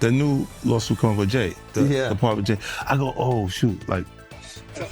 the new lawsuit coming with Jay, the part with Jay. I go, oh shoot, like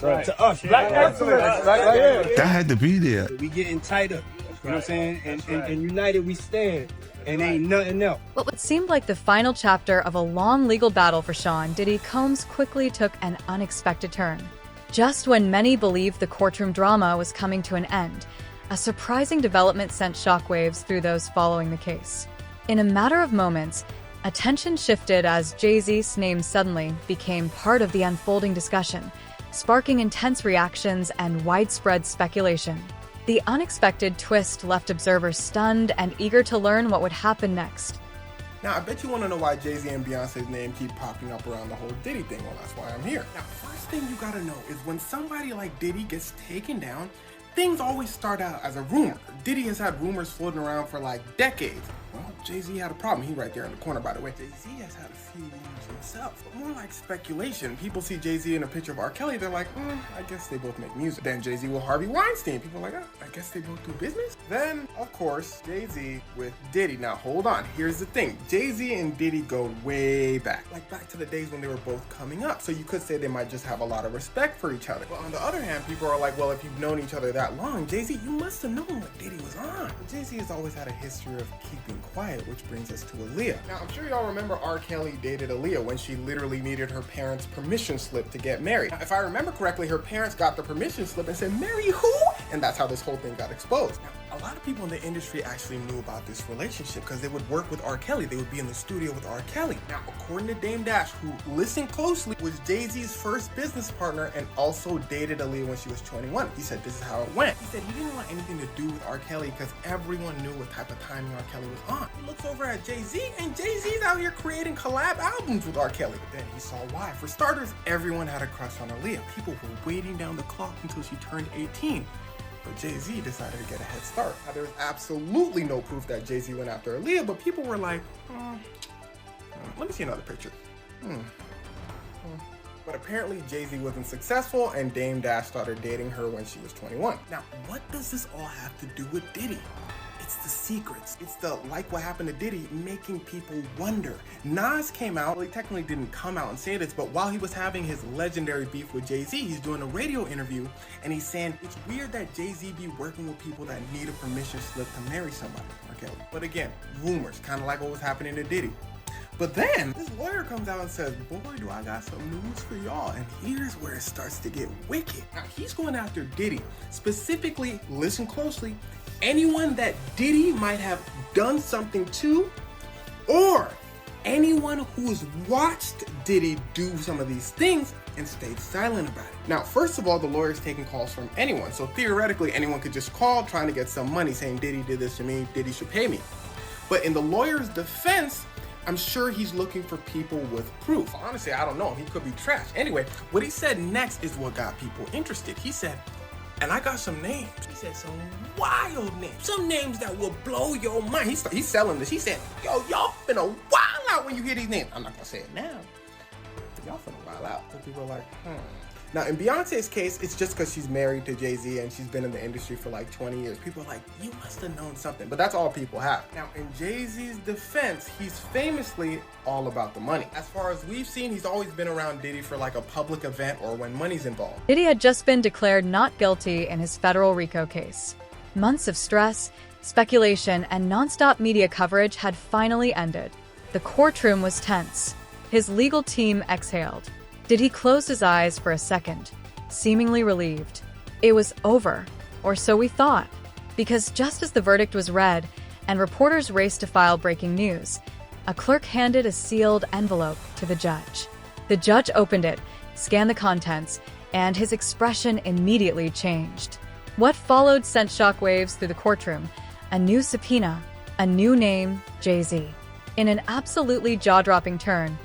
Right. To us, black excellence, right here. that had to be there. We getting tighter, you know what I'm saying? And united we stand, and ain't nothing else. What seemed like the final chapter of a long legal battle for Sean Diddy Combs quickly took an unexpected turn. Just when many believed the courtroom drama was coming to an end, a surprising development sent shockwaves through those following the case. In a matter of moments, attention shifted as Jay-Z's name suddenly became part of the unfolding discussion, sparking intense reactions and widespread speculation. The unexpected twist left observers stunned and eager to learn what would happen next. Now, I bet you want to know why Jay-Z and Beyonce's name keep popping up around the whole Diddy thing. Well, that's why I'm here. Now, first thing you gotta know is when somebody like Diddy gets taken down, things always start out as a rumor. Diddy has had rumors floating around for like decades. Well, Jay-Z had a problem. He's right there in the corner, by the way. Jay-Z has had a few rumors himself, but more like speculation. People see Jay-Z in a picture of R. Kelly, they're like, I guess they both make music. Then Jay-Z with Harvey Weinstein. People are like, I guess they both do business. Then, of course, Jay-Z with Diddy. Now, hold on. Here's the thing. Jay-Z and Diddy go way back. Like back to the days when they were both coming up. So you could say they might just have a lot of respect for each other. But on the other hand, people are like, well, if you've known each other that long, Jay-Z, you must have known what Diddy was on. But Jay-Z has always had a history of keeping quiet, which brings us to Aaliyah. Now, I'm sure y'all remember R. Kelly dated Aaliyah when she literally needed her parents' permission slip to get married. Now, if I remember correctly, her parents got the permission slip and said, marry who? And that's how this whole thing got exposed. Now, a lot of people in the industry actually knew about this relationship because they would work with R. Kelly. They would be in the studio with R. Kelly. Now, according to Dame Dash, who listened closely, was Jay-Z's first business partner and also dated Aaliyah when she was 21. He said this is how it went. He said he didn't want anything to do with R. Kelly because everyone knew what type of timing R. Kelly was on. He looks over at Jay-Z and Jay-Z's out here creating collab albums with R. Kelly. But then he saw why. For starters, everyone had a crush on Aaliyah. People were waiting down the clock until she turned 18. But Jay-Z decided to get a head start. Now, there's absolutely no proof that Jay-Z went after Aaliyah, but people were like, let me see another picture. But apparently Jay-Z wasn't successful and Dame Dash started dating her when she was 21. Now, what does this all have to do with Diddy? It's the secrets. It's the, like what happened to Diddy, making people wonder. Nas came out, well, he technically didn't come out and say this, but while he was having his legendary beef with Jay-Z, he's doing a radio interview and he's saying, it's weird that Jay-Z be working with people that need a permission slip to marry somebody, R. Kelly. But again, rumors, kind of like what was happening to Diddy. But then this lawyer comes out and says, boy, do I got some news for y'all. And here's where it starts to get wicked. Now, he's going after Diddy. Specifically, listen closely, anyone that Diddy might have done something to, or anyone who's watched Diddy do some of these things and stayed silent about it. Now, first of all, the lawyer's taking calls from anyone. So theoretically, anyone could just call trying to get some money saying Diddy did this to me, Diddy should pay me. But in the lawyer's defense, I'm sure he's looking for people with proof. Honestly, I don't know. He could be trash. Anyway, what he said next is what got people interested. He said, and I got some names. He said some wild names. Some names that will blow your mind. He's selling this. He said, yo, y'all finna wild out when you hear these names. I'm not gonna say it now. But y'all finna wild out. But people are like, Now, in Beyonce's case, it's just because she's married to Jay-Z and she's been in the industry for like 20 years. People are like, you must have known something. But that's all people have. Now, in Jay-Z's defense, he's famously all about the money. As far as we've seen, he's always been around Diddy for like a public event or when money's involved. Diddy had just been declared not guilty in his federal RICO case. Months of stress, speculation, and nonstop media coverage had finally ended. The courtroom was tense. His legal team exhaled. Diddy closed his eyes for a second, seemingly relieved. It was over, or so we thought, because just as the verdict was read and reporters raced to file breaking news, a clerk handed a sealed envelope to the judge. The judge opened it, scanned the contents, and his expression immediately changed. What followed sent shockwaves through the courtroom: a new subpoena, a new name, Jay-Z. In an absolutely jaw-dropping turn,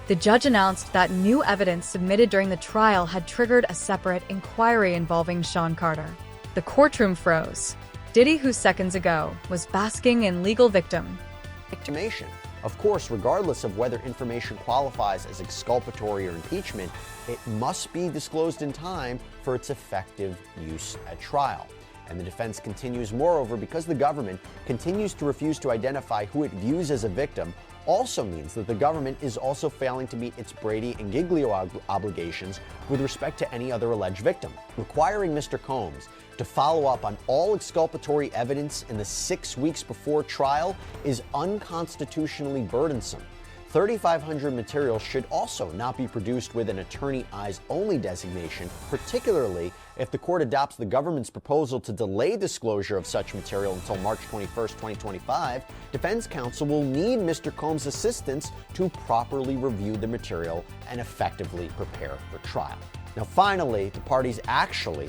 the judge announced that new evidence submitted during the trial had triggered a separate inquiry involving Sean Carter. The courtroom froze. Diddy, who seconds ago was basking in legal victimation. Of course, regardless of whether information qualifies as exculpatory or impeachment, it must be disclosed in time for its effective use at trial. And the defense continues, moreover, because the government continues to refuse to identify who it views as a victim, also means that the government is also failing to meet its Brady and Giglio obligations with respect to any other alleged victim. Requiring Mr. Combs to follow up on all exculpatory evidence in the 6 weeks before trial is unconstitutionally burdensome. 3,500 materials should also not be produced with an attorney eyes only designation, particularly if the court adopts the government's proposal to delay disclosure of such material until March 21st, 2025. Defense counsel will need Mr. Combs' assistance to properly review the material and effectively prepare for trial. Now, finally, the parties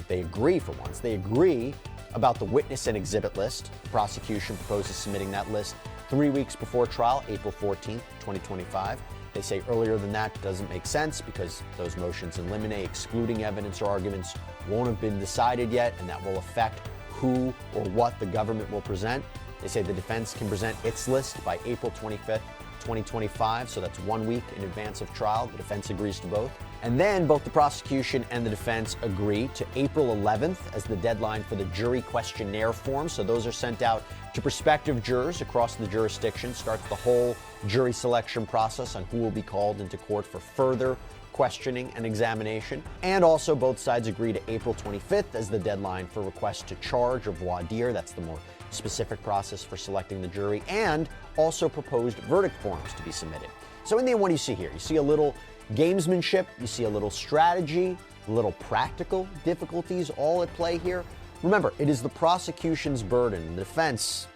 they agree for once. They agree about the witness and exhibit list. The prosecution proposes submitting that list 3 weeks before trial, April 14th, 2025. They say earlier than that doesn't make sense because those motions in limine excluding evidence or arguments won't have been decided yet, and that will affect who or what the government will present. They say the defense can present its list by April 25th, 2025, so that's 1 week in advance of trial. The defense agrees to both. And then both the prosecution and the defense agree to April 11th as the deadline for the jury questionnaire forms. So those are sent out to prospective jurors across the jurisdiction, starts the whole jury selection process on who will be called into court for further questioning and examination. And also both sides agree to April 25th as the deadline for requests to charge or voir dire. That's the more specific process for selecting the jury, and also proposed verdict forms to be submitted. So in the end, what do you see here? You see a little gamesmanship, you see a little strategy, a little practical difficulties all at play here. Remember, it is the prosecution's burden. The defense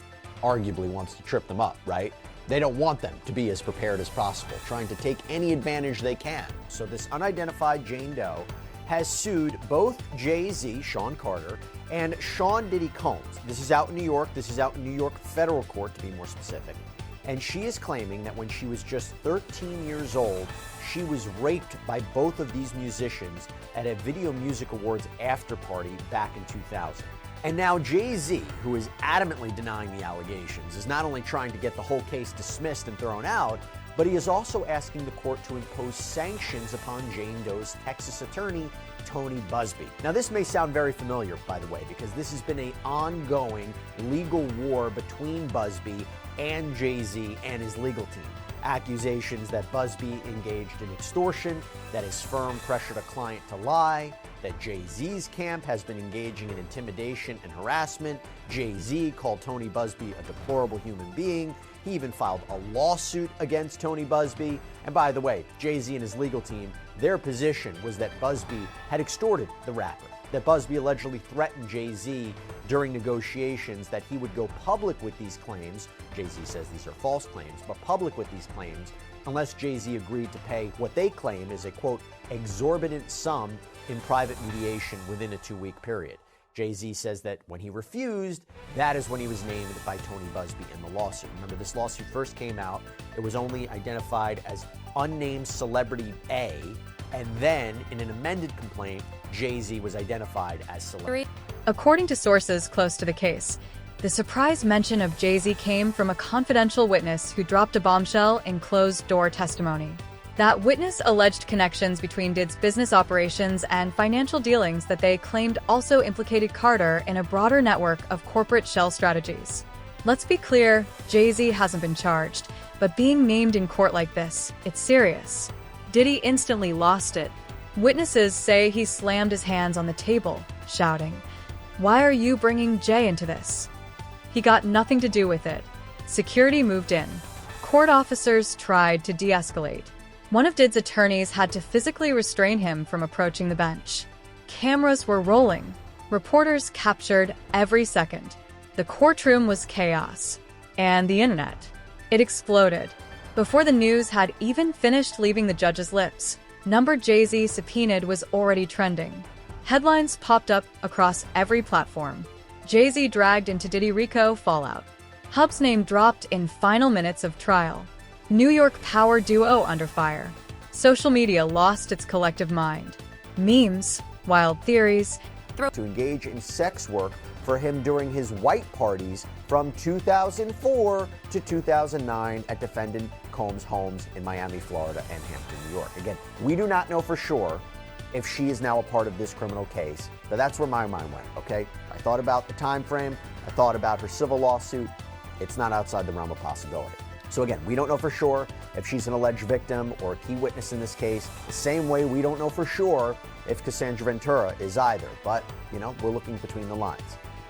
arguably wants to trip them up, right? They don't want them to be as prepared as possible, trying to take any advantage they can. So this unidentified Jane Doe has sued both Jay-Z, Sean Carter, and Sean Diddy Combs. This is out in New York. This is out in New York federal court, to be more specific. And she is claiming that when she was just 13 years old, she was raped by both of these musicians at a Video Music Awards after party back in 2000. And now Jay-Z, who is adamantly denying the allegations, is not only trying to get the whole case dismissed and thrown out, but he is also asking the court to impose sanctions upon Jane Doe's Texas attorney, Tony Busby. Now, this may sound very familiar, by the way, because this has been an ongoing legal war between Busby and Jay-Z and his legal team. Accusations that Busby engaged in extortion, that his firm pressured a client to lie, that Jay-Z's camp has been engaging in intimidation and harassment. Jay-Z called Tony Busby a deplorable human being. He even filed a lawsuit against Tony Busby. And by the way, Jay-Z and his legal team, their position was that Busby had extorted the rapper, that Busby allegedly threatened Jay-Z during negotiations that he would go public with these claims. Jay-Z says these are false claims, but public with these claims unless Jay-Z agreed to pay what they claim is a, quote, exorbitant sum in private mediation within a 2-week period. Jay-Z says that when he refused, that is when he was named by Tony Busby in the lawsuit. Remember, this lawsuit first came out, it was only identified as unnamed celebrity A, and then in an amended complaint, Jay-Z was identified as celebrity. According to sources close to the case, the surprise mention of Jay-Z came from a confidential witness who dropped a bombshell in closed-door testimony. That witness alleged connections between Diddy's business operations and financial dealings that they claimed also implicated Carter in a broader network of corporate shell strategies. Let's be clear, Jay-Z hasn't been charged, but being named in court like this, it's serious. Diddy instantly lost it. Witnesses say he slammed his hands on the table, shouting, "Why are you bringing Jay into this?" He got nothing to do with it. Security moved in. Court officers tried to de-escalate. One of Diddy's attorneys had to physically restrain him from approaching the bench. Cameras were rolling. Reporters captured every second. The courtroom was chaos. And the internet. It exploded. Before the news had even finished leaving the judge's lips, number Jay-Z subpoenaed was already trending. Headlines popped up across every platform. Jay-Z dragged into Diddy RICO fallout. Hub's name dropped in final minutes of trial. New York power duo under fire. Social media lost its collective mind. Memes, wild theories, to engage in sex work for him during his white parties from 2004 to 2009 at defendant Combs' homes in Miami, Florida, and Hampton, New York. Again, we do not know for sure if she is now a part of this criminal case, but that's where my mind went, okay? I thought about the time frame, I thought about her civil lawsuit. It's not outside the realm of possibility. So again, we don't know for sure if she's an alleged victim or a key witness in this case, the same way we don't know for sure if Cassandra Ventura is either. But, we're looking between the lines.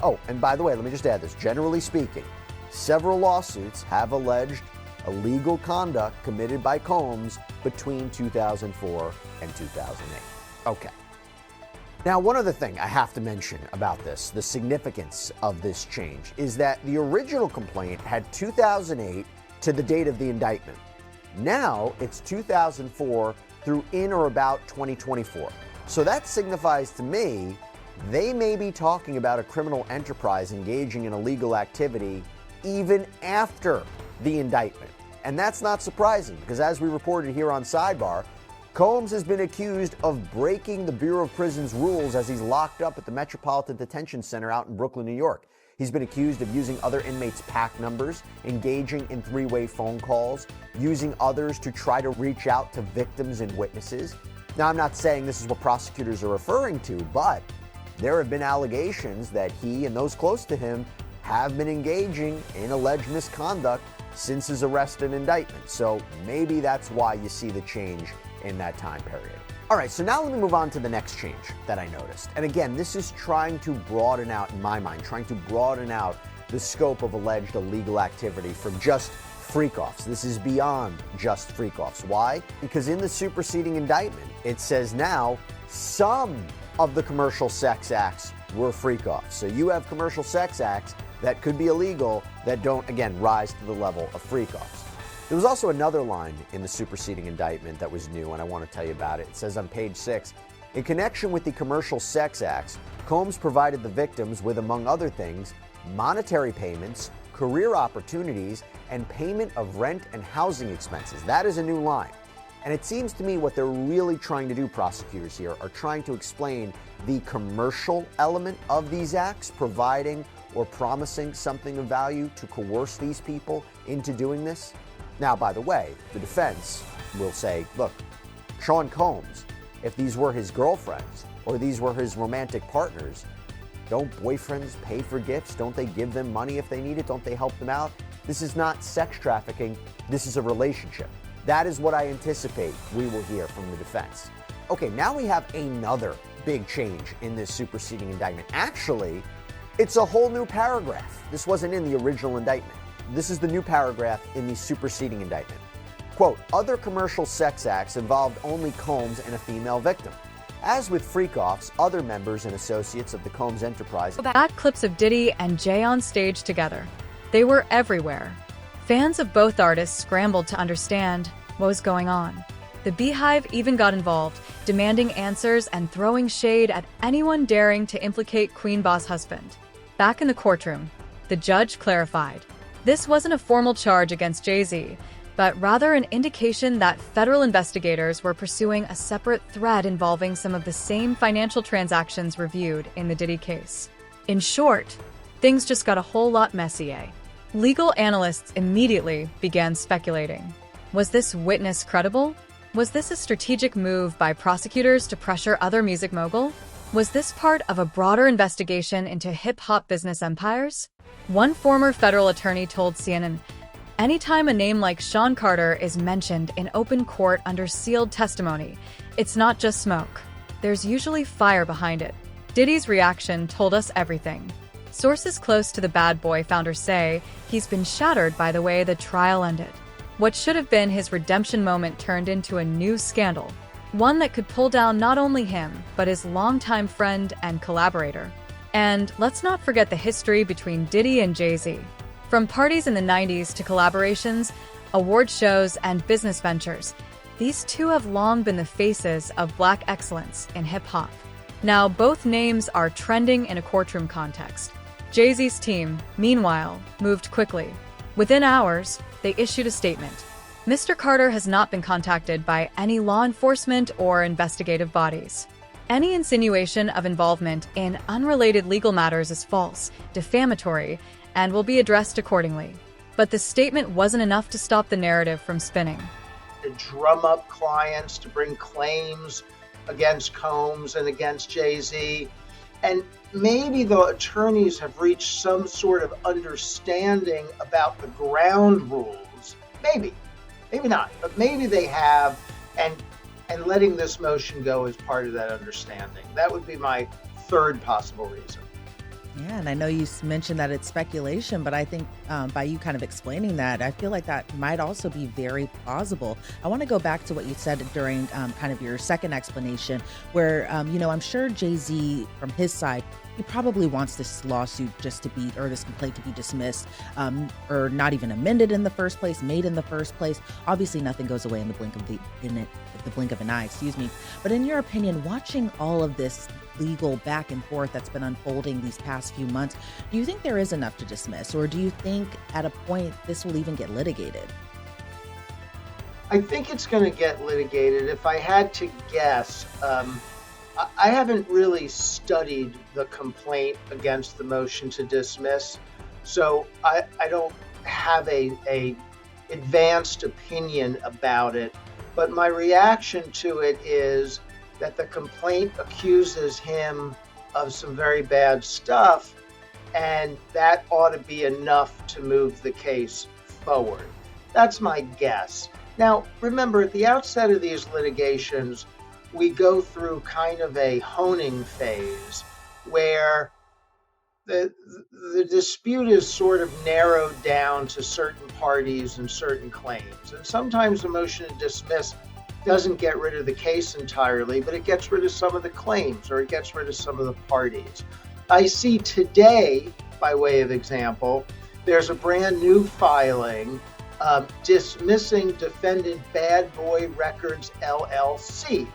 Oh, and by the way, let me just add this. Generally speaking, several lawsuits have alleged illegal conduct committed by Combs between 2004 and 2008. Okay. Now, one other thing I have to mention about this, the significance of this change, is that the original complaint had 2008 to the date of the indictment. Now it's 2004 through in or about 2024. So that signifies to me they may be talking about a criminal enterprise engaging in illegal activity even after the indictment. And that's not surprising because, as we reported here on Sidebar, Combs has been accused of breaking the Bureau of Prisons rules as he's locked up at the Metropolitan Detention Center out in Brooklyn, New York. He's been accused of using other inmates' PAC numbers, engaging in three-way phone calls, using others to try to reach out to victims and witnesses. Now, I'm not saying this is what prosecutors are referring to, but there have been allegations that he and those close to him have been engaging in alleged misconduct since his arrest and indictment. So maybe that's why you see the change in that time period. All right, so now let me move on to the next change that I noticed. And again, this is trying to broaden out, in my mind, trying to broaden out the scope of alleged illegal activity from just freak-offs. This is beyond just freak-offs. Why? Because in the superseding indictment, it says now some of the commercial sex acts were freak-offs. So you have commercial sex acts that could be illegal that don't, again, rise to the level of freak-offs. There was also another line in the superseding indictment that was new, and I want to tell you about it. It says on page 6, in connection with the commercial sex acts, Combs provided the victims with, among other things, monetary payments, career opportunities, and payment of rent and housing expenses. That is a new line. And it seems to me what they're really trying to do, prosecutors here, are trying to explain the commercial element of these acts, providing or promising something of value to coerce these people into doing this. Now, by the way, the defense will say, look, Sean Combs, if these were his girlfriends or these were his romantic partners, don't boyfriends pay for gifts? Don't they give them money if they need it? Don't they help them out? This is not sex trafficking. This is a relationship. That is what I anticipate we will hear from the defense. Okay, now we have another big change in this superseding indictment. Actually, it's a whole new paragraph. This wasn't in the original indictment. This is the new paragraph in the superseding indictment. Quote, other commercial sex acts involved only Combs and a female victim. As with freak-offs, other members and associates of the Combs enterprise. Back clips of Diddy and Jay on stage together. They were everywhere. Fans of both artists scrambled to understand what was going on. The Beehive even got involved, demanding answers and throwing shade at anyone daring to implicate Queen Boss' husband. Back in the courtroom, the judge clarified. This wasn't a formal charge against Jay-Z, but rather an indication that federal investigators were pursuing a separate thread involving some of the same financial transactions reviewed in the Diddy case. In short, things just got a whole lot messy, eh? Legal analysts immediately began speculating. Was this witness credible? Was this a strategic move by prosecutors to pressure other music mogul? Was this part of a broader investigation into hip-hop business empires? One former federal attorney told CNN, anytime a name like Sean Carter is mentioned in open court under sealed testimony, it's not just smoke. There's usually fire behind it. Diddy's reaction told us everything. Sources close to the Bad Boy founder say he's been shattered by the way the trial ended. What should have been his redemption moment turned into a new scandal, one that could pull down not only him, but his longtime friend and collaborator. And let's not forget the history between Diddy and Jay-Z. From parties in the 90s to collaborations, award shows, and business ventures, these two have long been the faces of Black excellence in hip-hop. Now, both names are trending in a courtroom context. Jay-Z's team, meanwhile, moved quickly. Within hours, they issued a statement. Mr. Carter has not been contacted by any law enforcement or investigative bodies. Any insinuation of involvement in unrelated legal matters is false, defamatory, and will be addressed accordingly. But the statement wasn't enough to stop the narrative from spinning. To drum up clients to bring claims against Combs and against Jay-Z. And maybe the attorneys have reached some sort of understanding about the ground rules Maybe not, but maybe they have, and letting this motion go is part of that understanding. That would be my third possible reason. Yeah, and I know you mentioned that it's speculation, but I think by you kind of explaining that, I feel like that might also be very plausible. I want to go back to what you said during kind of your second explanation, where, I'm sure Jay-Z, from his side, he probably wants this lawsuit just to be, or this complaint to be dismissed, or not even amended in the first place, made in the first place. Obviously, nothing goes away in the blink of an eye, excuse me. But in your opinion, watching all of this legal back and forth that's been unfolding these past few months, do you think there is enough to dismiss, or do you think at a point this will even get litigated? I think it's going to get litigated. If I had to guess, I haven't really studied the complaint against the motion to dismiss, so I don't have a advanced opinion about it. But my reaction to it is that the complaint accuses him of some very bad stuff, and that ought to be enough to move the case forward. That's my guess. Now, remember, at the outset of these litigations, we go through kind of a honing phase where the dispute is sort of narrowed down to certain parties and certain claims. And sometimes a motion to dismiss doesn't get rid of the case entirely, but it gets rid of some of the claims, or it gets rid of some of the parties. I see today, by way of example, there's a brand new filing dismissing defendant Bad Boy Records LLC.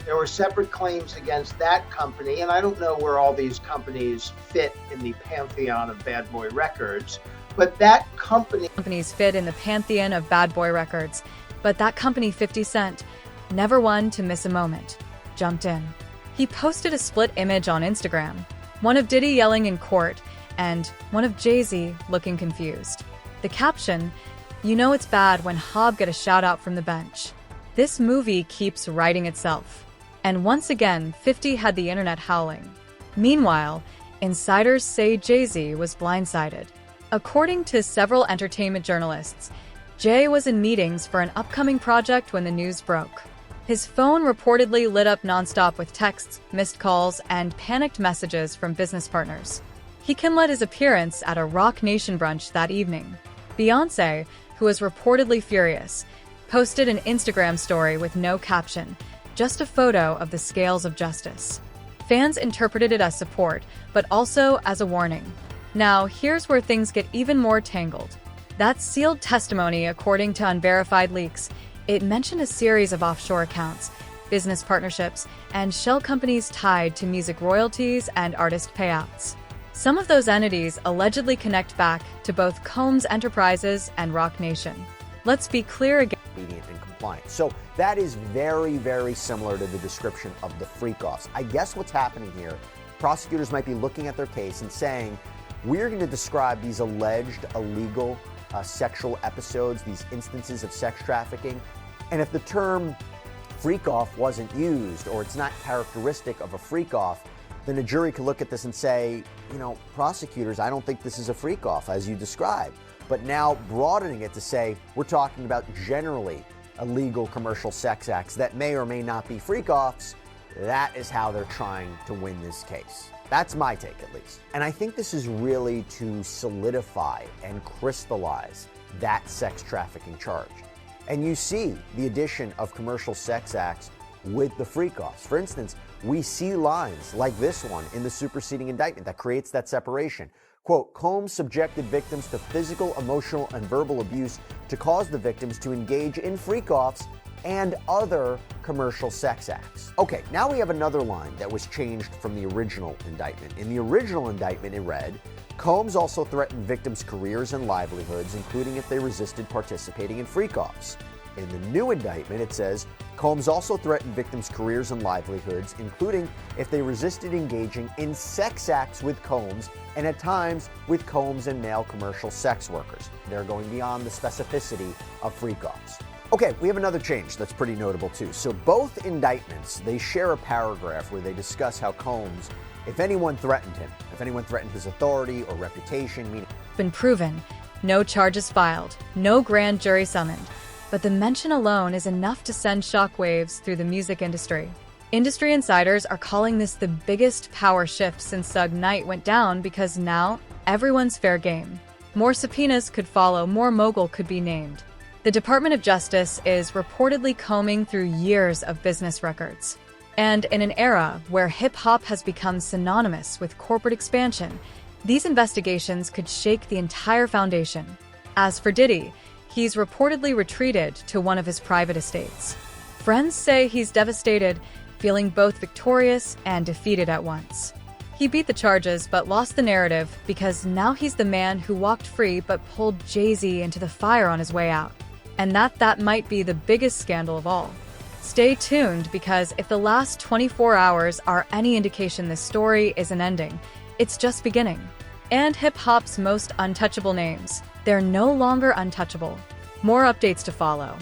There were separate claims against that company, and I don't know where all these companies fit in the pantheon of Bad Boy Records, but that companies fit in the pantheon of Bad Boy Records. But that company, 50 Cent, never one to miss a moment, jumped in. He posted a split image on Instagram, one of Diddy yelling in court, and one of Jay-Z looking confused. The caption, "You know it's bad when Hob get a shout out from the bench." This movie keeps writing itself. And once again, 50 had the internet howling. Meanwhile, insiders say Jay-Z was blindsided. According to several entertainment journalists, Jay was in meetings for an upcoming project when the news broke. His phone reportedly lit up nonstop with texts, missed calls, and panicked messages from business partners. He can let his appearance at a Rock Nation brunch that evening. Beyoncé, who was reportedly furious, posted an Instagram story with no caption, just a photo of the scales of justice. Fans interpreted it as support, but also as a warning. Now, here's where things get even more tangled. That sealed testimony, according to unverified leaks, it mentioned a series of offshore accounts, business partnerships, and shell companies tied to music royalties and artist payouts. Some of those entities allegedly connect back to both Combs Enterprises and Rock Nation. Let's be clear again. Obedient and compliant. So that is very, very similar to the description of the freak-offs. I guess what's happening here, prosecutors might be looking at their case and saying, we're going to describe these alleged illegal sexual episodes, these instances of sex trafficking, and if the term freak-off wasn't used, or it's not characteristic of a freak-off, then a jury could look at this and say, prosecutors, I don't think this is a freak-off as you described. But now broadening it to say, we're talking about generally illegal commercial sex acts that may or may not be freak-offs, that is how they're trying to win this case. That's my take, at least. And I think this is really to solidify and crystallize that sex trafficking charge. And you see the addition of commercial sex acts with the freak-offs. For instance, we see lines like this one in the superseding indictment that creates that separation. Quote, Combs subjected victims to physical, emotional, and verbal abuse to cause the victims to engage in freak-offs and other commercial sex acts. Okay, now we have another line that was changed from the original indictment. In the original indictment, it read, Combs also threatened victims' careers and livelihoods, including if they resisted participating in freak-offs. In the new indictment, it says, Combs also threatened victims' careers and livelihoods, including if they resisted engaging in sex acts with Combs and at times with Combs and male commercial sex workers. They're going beyond the specificity of freak-offs. Okay, we have another change that's pretty notable too. So both indictments, they share a paragraph where they discuss how Combs, if anyone threatened him, if anyone threatened his authority or reputation, meaning Been proven, No charges filed, no grand jury summoned, but the mention alone is enough to send shockwaves through the music industry. Industry insiders are calling this the biggest power shift since Suge Knight went down because now everyone's fair game. More subpoenas could follow, more mogul could be named. The Department of Justice is reportedly combing through years of business records. And in an era where hip-hop has become synonymous with corporate expansion, these investigations could shake the entire foundation. As for Diddy, he's reportedly retreated to one of his private estates. Friends say he's devastated, feeling both victorious and defeated at once. He beat the charges but lost the narrative because now he's the man who walked free but pulled Jay-Z into the fire on his way out. And that might be the biggest scandal of all. Stay tuned because if the last 24 hours are any indication this story isn't ending, it's just beginning. And hip-hop's most untouchable names, they're no longer untouchable. More updates to follow.